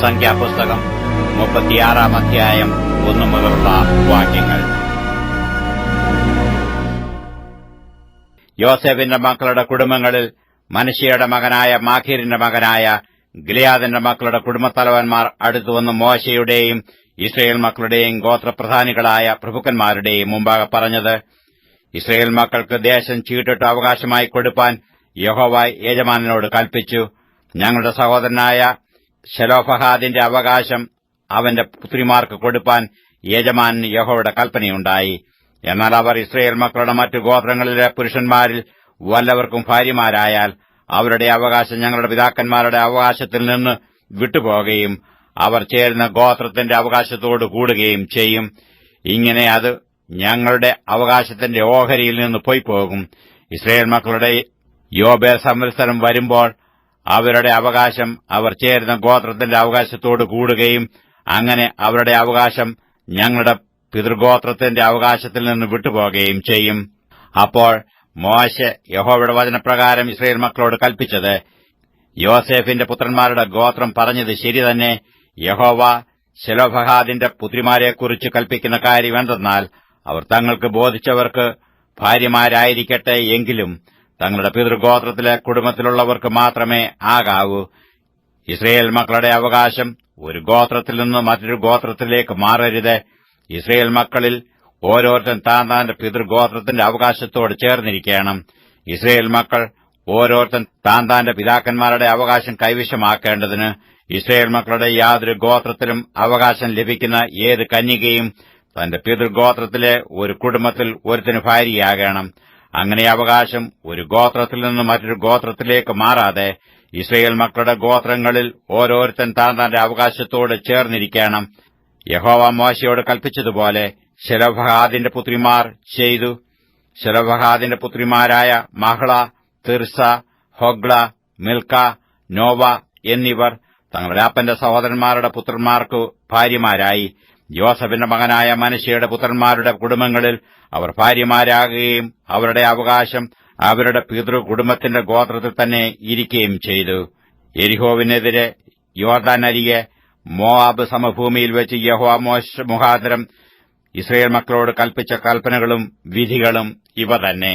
സംഖ്യാപുസ്തകം 36 അധ്യായം 1 മുതലുള്ള വാക്യങ്ങൾ. യോസേഫിന്റെ മക്കളുടെ കുടുംബങ്ങളിൽ മനശ്ശെയുടെ മകനായ മാഖീരിന്റെ മകനായ ഗിലെയാദിന്റെ മക്കളുടെ കുടുംബത്തലവന്മാർ അടുത്തുവന്ന് മോശെയുടെയും ഇസ്രായേൽ മക്കളുടെയും ഗോത്രപ്രധാനികളായ പ്രഭുക്കന്മാരുടെയും മുമ്പാകെ പറഞ്ഞത്, ഇസ്രായേൽ മക്കൾക്ക് ദേശം ചീട്ടിട്ട് അവകാശമായി കൊടുപ്പാൻ യഹോവ യജമാനനോട് കൽപ്പിച്ചു. ഞങ്ങളുടെ സഹോദരനായ ശെലോഫഹാദിന്റെ അവകാശം അവന്റെ പുത്രിമാർക്ക് കൊടുപ്പാൻ യജമാനന് യഹോവയുടെ കൽപ്പനയുണ്ടായി. എന്നാൽ അവർ ഇസ്രായേൽ മക്കളുടെ മറ്റു ഗോത്രങ്ങളിലെ പുരുഷന്മാരിൽ വല്ലവർക്കും ഭാര്യമാരായാൽ അവരുടെ അവകാശം ഞങ്ങളുടെ പിതാക്കന്മാരുടെ അവകാശത്തിൽ നിന്ന് വിട്ടുപോകുകയും അവർ ചേരുന്ന ഗോത്രത്തിന്റെ അവകാശത്തോട് കൂടുകയും ചെയ്യും. ഇങ്ങനെ അത് ഞങ്ങളുടെ അവകാശത്തിന്റെ ഓഹരിയിൽ നിന്ന് പോയിപ്പോകും. ഇസ്രായേൽ മക്കളുടെ യോബേൽ സംവത്സരം വരുമ്പോൾ അവരുടെ അവകാശം അവർ ചേരുന്ന ഗോത്രത്തിന്റെ അവകാശത്തോട് കൂടുകയും അങ്ങനെ അവരുടെ അവകാശം ഞങ്ങളുടെ പിതൃഗോത്രത്തിന്റെ അവകാശത്തിൽ നിന്ന് വിട്ടുപോകുകയും ചെയ്യും. അപ്പോൾ മോശെ യഹോവയുടെ വചനപ്രകാരം ഇസ്രായേൽ മക്കളോട് കൽപ്പിച്ചത്, യോസേഫിന്റെ പുത്രന്മാരുടെ ഗോത്രം പറഞ്ഞത് ശരി തന്നെ. യഹോവ ശെലോഫഹാദിന്റെ പുത്രിമാരെക്കുറിച്ച് കൽപ്പിക്കുന്ന കാര്യം എന്തെന്നാൽ, അവർ തങ്ങൾക്ക് ബോധിച്ചവർക്ക് ഭാര്യമാരായിരിക്കട്ടെ, എങ്കിലും തങ്ങളുടെ പിതൃഗോത്രത്തിലെ കുടുംബത്തിലുള്ളവർക്ക് മാത്രമേ ആകാവൂ. ഇസ്രായേൽ മക്കളുടെ അവകാശം ഒരു ഗോത്രത്തിൽ നിന്ന് മറ്റൊരു ഗോത്രത്തിലേക്ക് മാറരുത്. ഇസ്രായേൽ മക്കളിൽ ഓരോരുത്തൻ താന്താന്റെ പിതൃഗോത്രത്തിന്റെ അവകാശത്തോട് ചേർന്നിരിക്കണം. ഇസ്രായേൽ മക്കൾ ഓരോരുത്തൻ താന്താന്റെ പിതാക്കന്മാരുടെ അവകാശം കൈവശമാക്കേണ്ടതിന് ഇസ്രായേൽ മക്കളുടെ യാതൊരു ഗോത്രത്തിലും അവകാശം ലഭിക്കുന്ന ഏത് കന്യകയും തന്റെ പിതൃഗോത്രത്തിലെ ഒരു കുടുംബത്തിൽ ഒരുത്തിന് ഭാര്യയാകണം. അങ്ങനെ അവകാശം ഒരു ഗോത്രത്തിൽ നിന്ന് മറ്റൊരു ഗോത്രത്തിലേക്ക് മാറാതെ ഇസ്രായേൽ മക്കളുടെ ഗോത്രങ്ങളിൽ ഓരോരുത്തൻ താന്താന്റെ അവകാശത്തോട് ചേർന്നിരിക്കണം. യഹോവ മോശെയോട് കൽപ്പിച്ചതുപോലെ ശെലോഫഹാദിന്റെ പുത്രിമാർ ചെയ്തു. ശെലോഫഹാദിന്റെ പുത്രിമാരായ മഹ്ള, തിർസ, ഹൊഗ്ല, മിൽക്ക, നോവ എന്നിവർ തങ്ങളുടെ അപ്പന്റെ സഹോദരന്മാരുടെ പുത്രന്മാർക്കു ഭാര്യമാരായി. യോസഫിന്റെ മകനായ മനശ്ശെയുടെ പുത്രന്മാരുടെ കുടുംബങ്ങളിൽ അവർ ഭാര്യമാരാകുകയും അവരുടെ അവകാശം അവരുടെ പിതൃകുടുംബത്തിന്റെ ഗോത്രത്തിൽ തന്നെ ഇരിക്കുകയും ചെയ്തു. യെരിഹോവിനെതിരെ യോർദാൻ അരികെ മോവാബ് സമഭൂമിയിൽ വെച്ച് യഹോവ മോശെ മുഖാന്തരം ഇസ്രായേൽ മക്കളോട് കൽപ്പിച്ച കൽപ്പനകളും വിധികളും ഇവ തന്നെ.